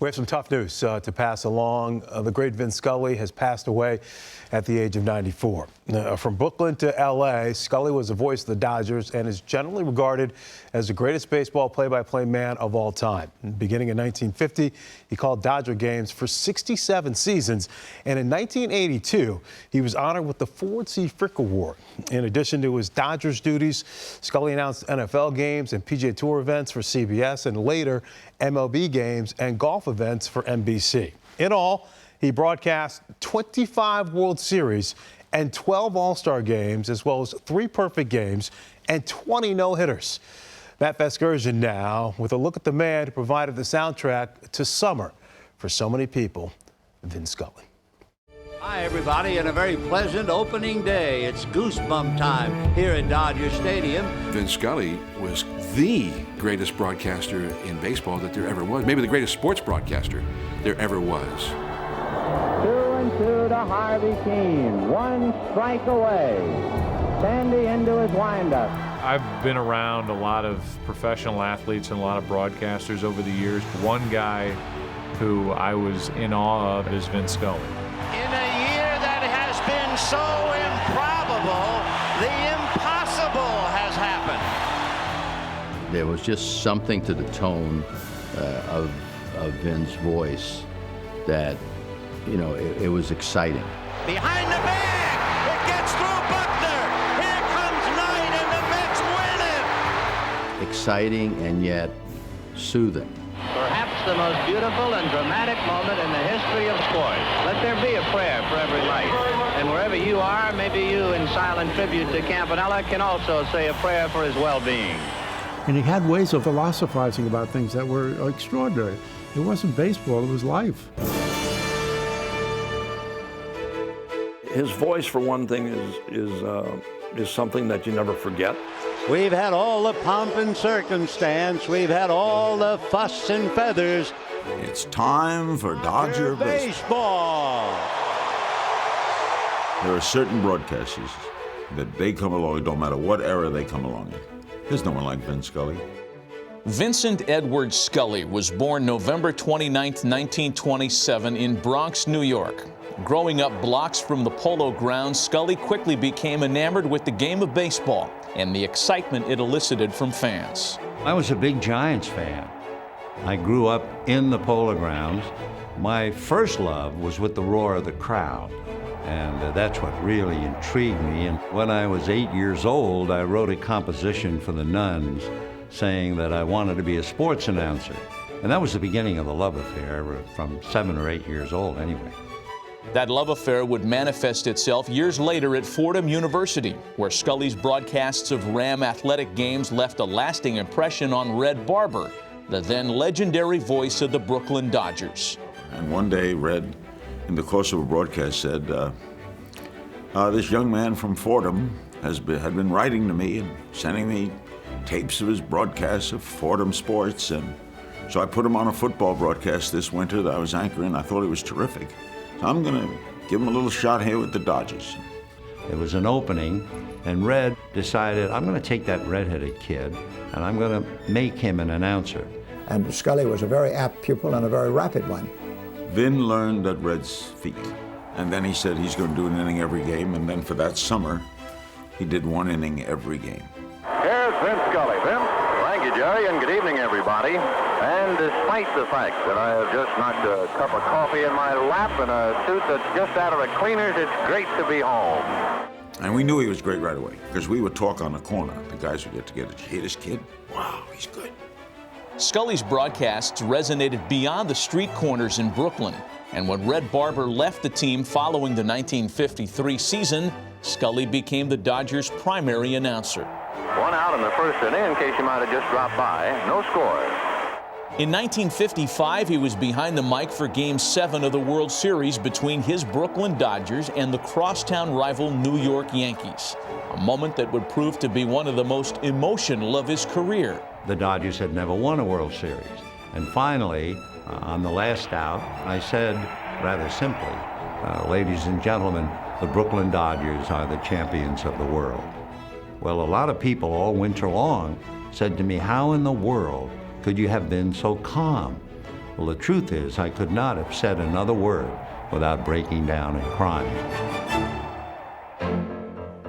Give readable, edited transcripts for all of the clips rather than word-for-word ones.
We have some tough news to pass along. The great Vin Scully has passed away at the age of 94. From Brooklyn to L.A., Scully was the voice of the Dodgers and is generally regarded as the greatest baseball play-by-play man of all time. Beginning in 1950, he called Dodger games for 67 seasons, and in 1982, he was honored with the Ford C. Frick Award. In addition to his Dodgers duties, Scully announced NFL games and PGA Tour events for CBS and later MLB games and golf events for NBC. In all, he broadcast 25 World Series and 12 All-Star games, as well as 3 perfect games and 20 no-hitters. Matt Vasgersian now with a look at the man who provided the soundtrack to summer for so many people, Vin Scully. Hi, everybody, and a very pleasant opening day. It's goosebump time here at Dodger Stadium. Vin Scully was the greatest broadcaster in baseball that there ever was. Maybe the greatest sports broadcaster there ever was. 2-2 to Harvey Keene. 1 strike away. Sandy into his windup. I've been around a lot of professional athletes and a lot of broadcasters over the years. One guy who I was in awe of is Vin Scully. In a year that has been so improbable, the impossible has happened. There was just something to the tone of Vin's voice that, you know, it was exciting. Behind the bag, it gets through Buckner. Here comes Knight, and the Mets win it. Exciting and yet soothing. Perhaps the most beautiful and dramatic moment in the history of sport. Let there be a prayer for every life. And wherever you are, maybe you, in silent tribute to Campanella, can also say a prayer for his well-being. And he had ways of philosophizing about things that were extraordinary. It wasn't baseball, it was life. His voice, for one thing, is something that you never forget. We've had all the pomp and circumstance. We've had all the fuss and feathers. It's time for Dodger baseball. There are certain broadcasters that they come along, no matter what era they come along in. There's no one like Vin Scully. Vincent Edward Scully was born November 29, 1927 in Bronx, New York. Growing up blocks from the Polo Grounds, Scully quickly became enamored with the game of baseball and the excitement it elicited from fans. I was a big Giants fan. I grew up in the Polo Grounds. My first love was with the roar of the crowd, and that's what really intrigued me. And when I was 8 years old, I wrote a composition for the Nuns saying that I wanted to be a sports announcer. And that was the beginning of the love affair from 7 or 8 years old anyway. That love affair would manifest itself years later at Fordham University, where Scully's broadcasts of Ram athletic games left a lasting impression on Red Barber, the then legendary voice of the Brooklyn Dodgers. And one day, Red, in the course of a broadcast, said, this young man from Fordham had been writing to me and sending me tapes of his broadcasts of Fordham sports. And so I put him on a football broadcast this winter that I was anchoring. I thought it was terrific. I'm going to give him a little shot here with the Dodgers. There was an opening, and Red decided, I'm going to take that redheaded kid, and I'm going to make him an announcer. And Scully was a very apt pupil and a very rapid one. Vin learned at Red's feet, and then he said he's going to do an inning every game, and then for that summer, he did 1 inning every game. Here's Vin Scully. Vin? Thank you, Jerry, and good evening, everybody. And despite the fact that I have just knocked a cup of coffee in my lap and a suit that's just out of the cleaners, it's great to be home. And we knew he was great right away, because we would talk on the corner. The guys would get together. Did you hear this kid? Wow, he's good. Scully's broadcasts resonated beyond the street corners in Brooklyn. And when Red Barber left the team following the 1953 season, Scully became the Dodgers' primary announcer. 1 out in the first inning, in case you might have just dropped by. No score. In 1955, he was behind the mic for Game 7 of the World Series between his Brooklyn Dodgers and the crosstown rival New York Yankees, a moment that would prove to be one of the most emotional of his career. The Dodgers had never won a World Series. And finally, on the last out, I said, rather simply, ladies and gentlemen, the Brooklyn Dodgers are the champions of the world. Well, a lot of people all winter long said to me, how in the world could you have been so calm? Well, the truth is, I could not have said another word without breaking down and crying.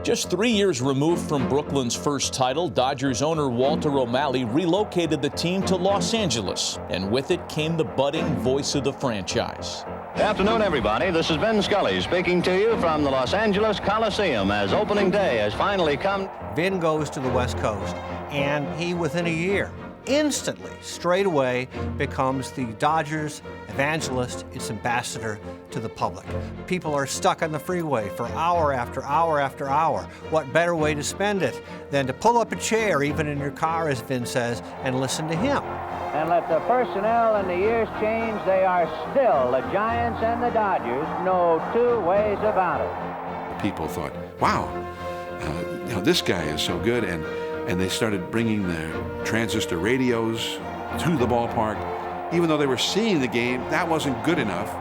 Just 3 years removed from Brooklyn's first title, Dodgers owner Walter O'Malley relocated the team to Los Angeles, and with it came the budding voice of the franchise. Good afternoon, everybody. This is Vin Scully speaking to you from the Los Angeles Coliseum as opening day has finally come. Vin goes to the West Coast, and he, within a year, instantly, straight away, becomes the Dodgers evangelist, its ambassador to the public. People are stuck on the freeway for hour after hour after hour. What better way to spend it than to pull up a chair, even in your car, as Vin says, and listen to him. And let the personnel and the years change, they are still the Giants and the Dodgers, no two ways about it. People thought, wow, this guy is so good, and they started bringing their transistor radios to the ballpark. Even though they were seeing the game, that wasn't good enough.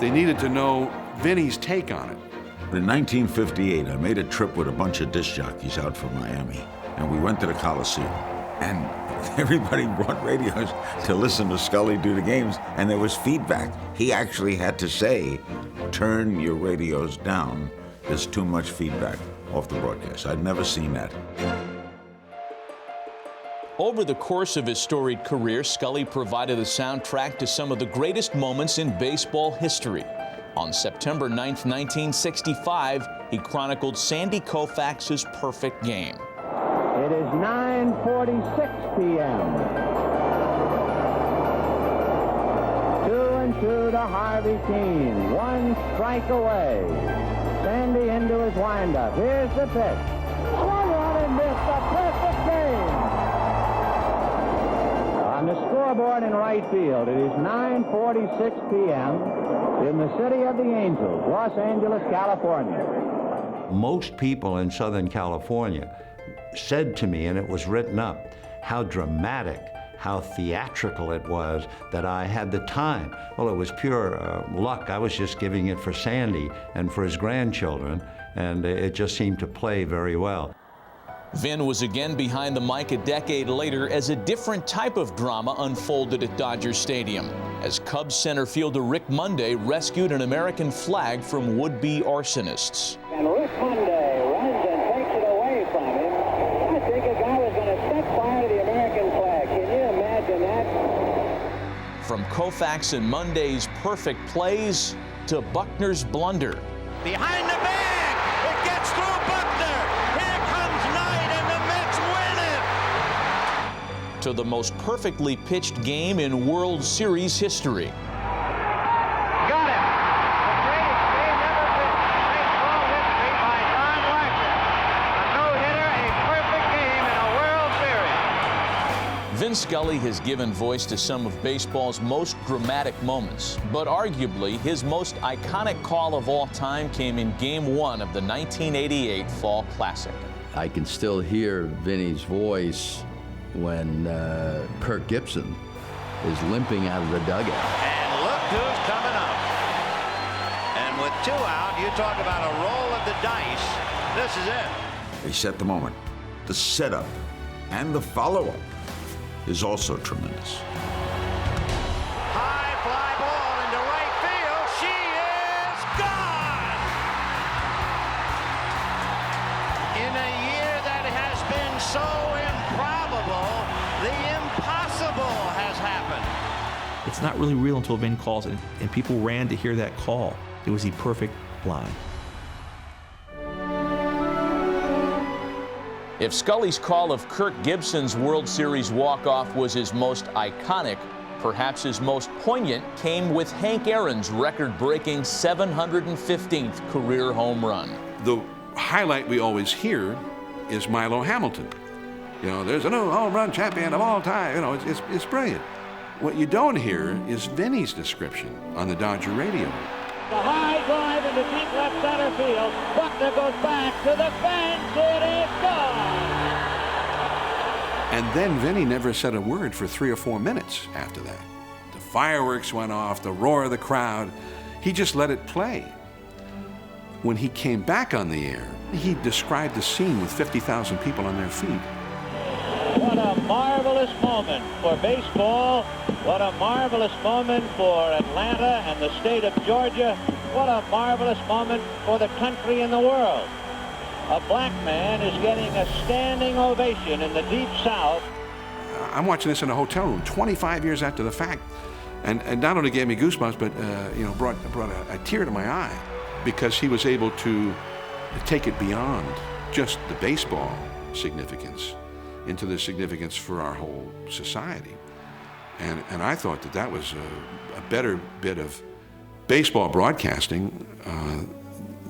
They needed to know Vinny's take on it. In 1958, I made a trip with a bunch of disc jockeys out from Miami, and we went to the Coliseum. And everybody brought radios to listen to Scully do the games, and there was feedback. He actually had to say, turn your radios down. There's too much feedback off the broadcast. I'd never seen that. Over the course of his storied career, Scully provided a soundtrack to some of the greatest moments in baseball history. On September 9th, 1965, he chronicled Sandy Koufax's perfect game. It is 9:46 p.m. 2-2 to Harvey Keene. One strike away. Sandy into his windup. Here's the pitch. Swung on and missed. A perfect game. On the scoreboard in right field, it is 9:46 p.m. in the city of the Angels, Los Angeles, California. Most people in Southern California said to me, and it was written up, how dramatic, how theatrical it was that I had the time. Well, it was pure luck. I was just giving it for Sandy and for his grandchildren, and it just seemed to play very well. Vin was again behind the mic a decade later as a different type of drama unfolded at Dodger Stadium, as Cubs center fielder Rick Monday rescued an American flag from would-be arsonists. And Rick Monday runs and takes it away from him. I think a guy was going to set fire to the American flag. Can you imagine that? From Koufax and Monday's perfect plays to Buckner's blunder. Behind the bag, it gets through Buckner. Here comes Knight, and the Mets win it. To the most perfectly pitched game in World Series history. Got him. The greatest game ever pitched in baseball history by Don Wagner. A no-hitter, a perfect game in a World Series. Vin Scully has given voice to some of baseball's most dramatic moments, but arguably his most iconic call of all time came in Game 1 of the 1988 Fall Classic. I can still hear Vinny's voice when Kirk Gibson is limping out of the dugout. And look who's coming up. And with 2 out, you talk about a roll of the dice. This is it. They set the moment. The setup and the follow-up is also tremendous. High fly ball into right field. She is gone. In a year that has been so improbable, the impossible has happened. It's not really real until Vin calls it, and people ran to hear that call. It was the perfect line. If Scully's call of Kirk Gibson's World Series walk-off was his most iconic, perhaps his most poignant came with Hank Aaron's record-breaking 715th career home run. The highlight we always hear is Milo Hamilton. You know, there's a new home run champion of all time. You know, it's brilliant. What you don't hear is Vinny's description on the Dodger radio. The high drive into deep left center field. Buckner goes back to the fence. It is gone. And then Vinny never said a word for 3 or 4 minutes after that. The fireworks went off, the roar of the crowd. He just let it play. When he came back on the air, he described the scene with 50,000 people on their feet. What a marvelous moment for baseball. What a marvelous moment for Atlanta and the state of Georgia. What a marvelous moment for the country and the world. A black man is getting a standing ovation in the Deep South. I'm watching this in a hotel room 25 years after the fact. And not only gave me goosebumps, but brought a tear to my eye, because he was able to take it beyond just the baseball significance into the significance for our whole society. And I thought that was a better bit of baseball broadcasting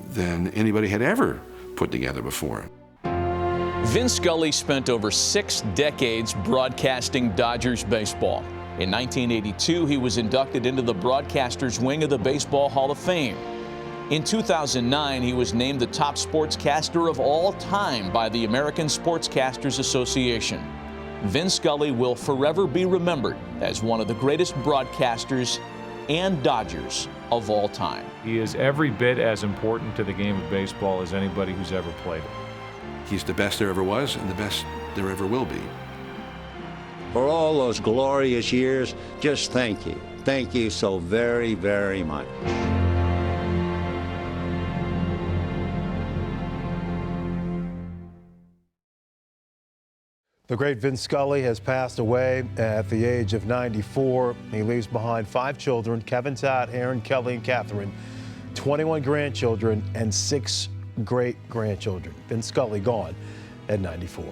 than anybody had ever put together before. Vin Scully spent over 6 decades broadcasting Dodgers baseball. In 1982, he was inducted into the broadcasters wing of the Baseball Hall of Fame. In 2009, he was named the top sportscaster of all time by the American Sportscasters Association. Vin Scully will forever be remembered as one of the greatest broadcasters and Dodgers of all time. He is every bit as important to the game of baseball as anybody who's ever played it. He's the best there ever was and the best there ever will be. For all those glorious years, just thank you. Thank you so very, very much. The great Vin Scully has passed away at the age of 94. He leaves behind 5 children, Kevin, Todd, Aaron, Kelly, and Catherine, 21 grandchildren, and 6 great-grandchildren. Vin Scully gone at 94.